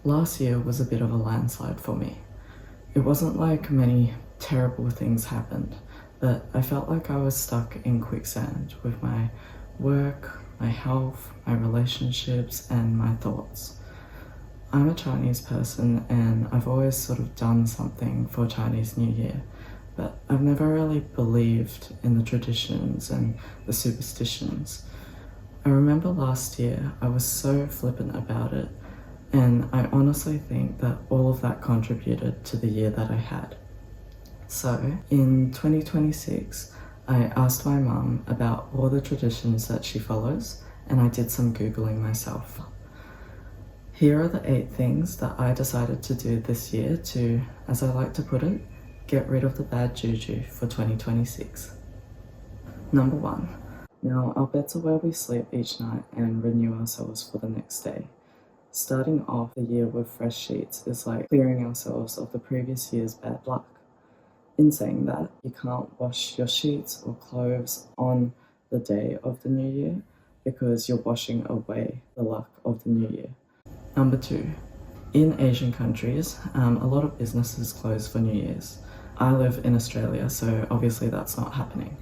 Last year was a bit of a landslide for me. It wasn't like many terrible things happened, but I felt like I was stuck in quicksand with my work, my health, my relationships, and my thoughts. I'm a Chinese person and I've always sort of done something for Chinese New Year, but I've never really believed in the traditions and the superstitions. I remember last year I was so flippant about it, and I honestly think that all of that contributed to the year that I had. So, in 2026, I asked my mum about all the traditions that she follows, and I did some Googling myself. Here are the 8 things that I decided to do this year to, as I like to put it, get rid of the bad juju for 2026. Number 1. Now, our beds are where we sleep each night and renew ourselves for the next day. Starting off the year with fresh sheets is like clearing ourselves of the previous year's bad luck. In saying that, you can't wash your sheets or clothes on the day of the new year because you're washing away the luck of the new year. Number 2, in Asian countries, a lot of businesses close for New Year's. I live in Australia, so obviously that's not happening.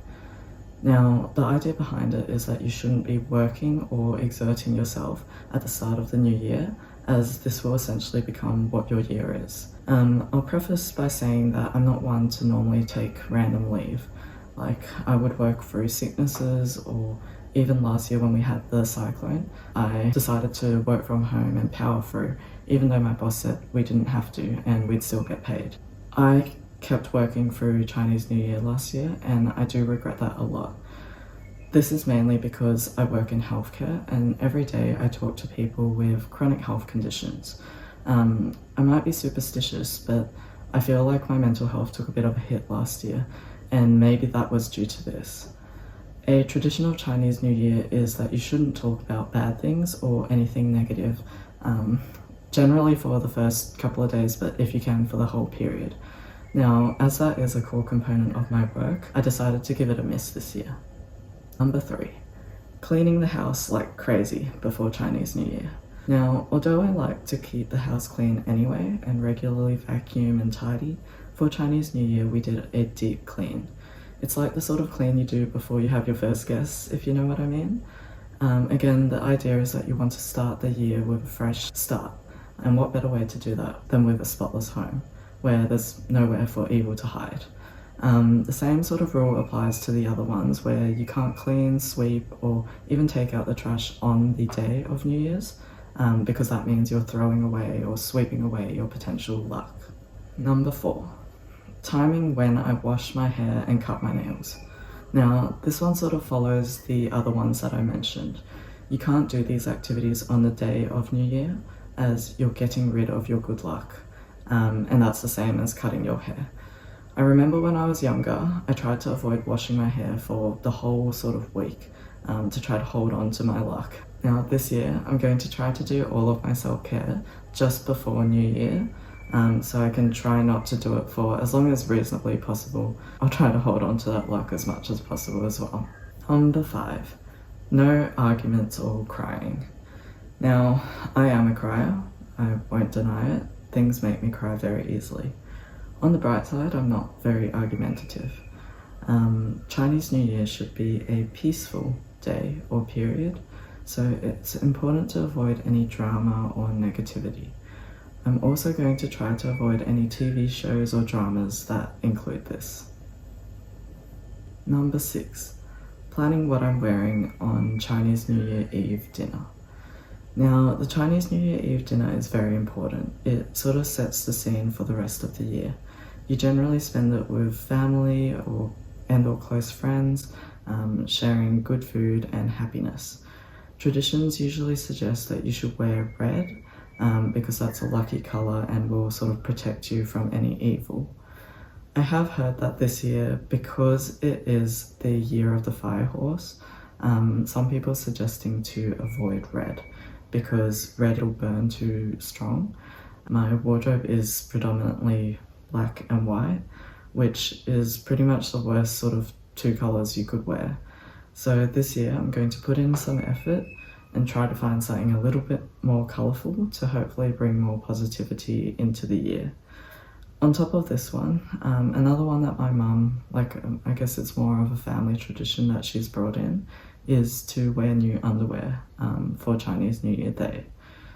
Now, the idea behind it is that you shouldn't be working or exerting yourself at the start of the new year, as this will essentially become what your year is. I'll preface by saying that I'm not one to normally take random leave. Like, I would work through sicknesses, or even last year when we had the cyclone, I decided to work from home and power through, even though my boss said we didn't have to and we'd still get paid. I kept working through Chinese New Year last year, and I do regret that a lot. This is mainly because I work in healthcare, and every day I talk to people with chronic health conditions. I might be superstitious, but I feel like my mental health took a bit of a hit last year, and maybe that was due to this. A traditional Chinese New Year is that you shouldn't talk about bad things or anything negative, generally for the first couple of days, but if you can, for the whole period. Now, as that is a core component of my work, I decided to give it a miss this year. Number 3, cleaning the house like crazy before Chinese New Year. Now, although I like to keep the house clean anyway and regularly vacuum and tidy, for Chinese New Year we did a deep clean. It's like the sort of clean you do before you have your first guests, if you know what I mean. Again, the idea is that you want to start the year with a fresh start, and what better way to do that than with a spotless home, where there's nowhere for evil to hide. The same sort of rule applies to the other ones, where you can't clean, sweep, or even take out the trash on the day of New Year's, because that means you're throwing away or sweeping away your potential luck. Number 4, timing when I wash my hair and cut my nails. Now, this one sort of follows the other ones that I mentioned. You can't do these activities on the day of New Year, as you're getting rid of your good luck. And that's the same as cutting your hair. I remember when I was younger, I tried to avoid washing my hair for the whole sort of week to try to hold on to my luck. Now this year, I'm going to try to do all of my self-care just before New Year, so I can try not to do it for as long as reasonably possible. I'll try to hold on to that luck as much as possible as well. Number 5, no arguments or crying. Now, I am a crier, I won't deny it. Things make me cry very easily. On the bright side, I'm not very argumentative. Chinese New Year should be a peaceful day or period, so it's important to avoid any drama or negativity. I'm also going to try to avoid any TV shows or dramas that include this. Number 6, planning what I'm wearing on Chinese New Year Eve dinner. Now, the Chinese New Year Eve dinner is very important. It sort of sets the scene for the rest of the year. You generally spend it with family or close friends, sharing good food and happiness. Traditions usually suggest that you should wear red because that's a lucky color and will sort of protect you from any evil. I have heard that this year, because it is the year of the fire horse, some people are suggesting to avoid red, because red will burn too strong. My wardrobe is predominantly black and white, which is pretty much the worst sort of 2 colors you could wear. So this year I'm going to put in some effort and try to find something a little bit more colourful to hopefully bring more positivity into the year. On top of this one, another one that my mum, I guess it's more of a family tradition that she's brought in, is to wear new underwear for Chinese New Year Day.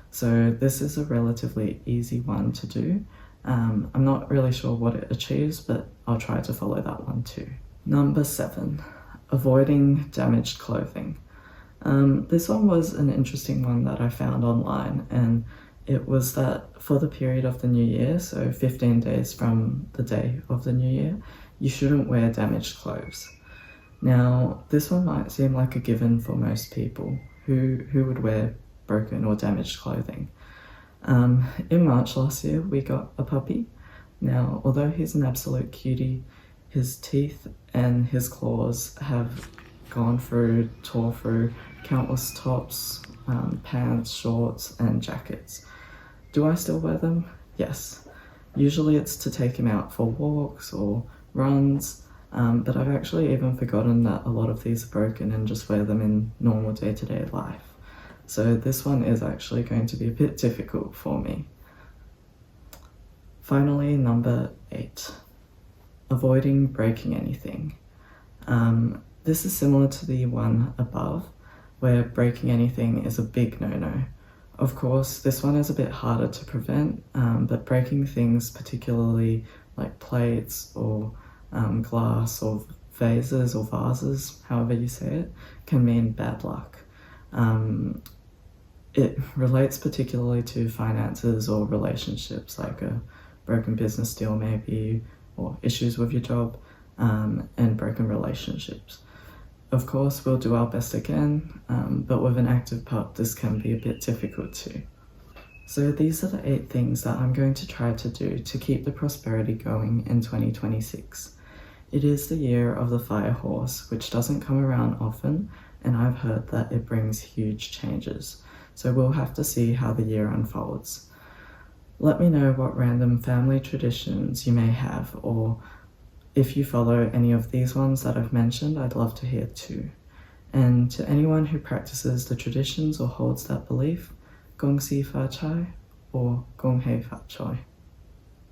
So this is a relatively easy one to do. I'm not really sure what it achieves, but I'll try to follow that one too. Number 7, avoiding damaged clothing. This one was an interesting one that I found online, and it was that for the period of the new year, so 15 days from the day of the new year, you shouldn't wear damaged clothes. Now, this one might seem like a given for most people who would wear broken or damaged clothing. In March last year, we got a puppy. Now, although he's an absolute cutie, his teeth and his claws have tore through countless tops, pants, shorts, and jackets. Do I still wear them? Yes. Usually it's to take him out for walks or runs, but I've actually even forgotten that a lot of these are broken and just wear them in normal day-to-day life. So this one is actually going to be a bit difficult for me. Finally, number 8, avoiding breaking anything. This is similar to the one above, where breaking anything is a big no-no. Of course, this one is a bit harder to prevent, but breaking things, particularly like plates or glass or vases or vases, however you say it, can mean bad luck. It relates particularly to finances or relationships, like a broken business deal maybe, or issues with your job, and broken relationships. Of course, we'll do our best again, but with an active pup, this can be a bit difficult too. So these are the 8 things that I'm going to try to do to keep the prosperity going in 2026. It is the year of the fire horse, which doesn't come around often, and I've heard that it brings huge changes. So we'll have to see how the year unfolds. Let me know what random family traditions you may have, or if you follow any of these ones that I've mentioned, I'd love to hear too. And to anyone who practices the traditions or holds that belief, Gong Si Fa Chai or Gong Hei Fa Choi.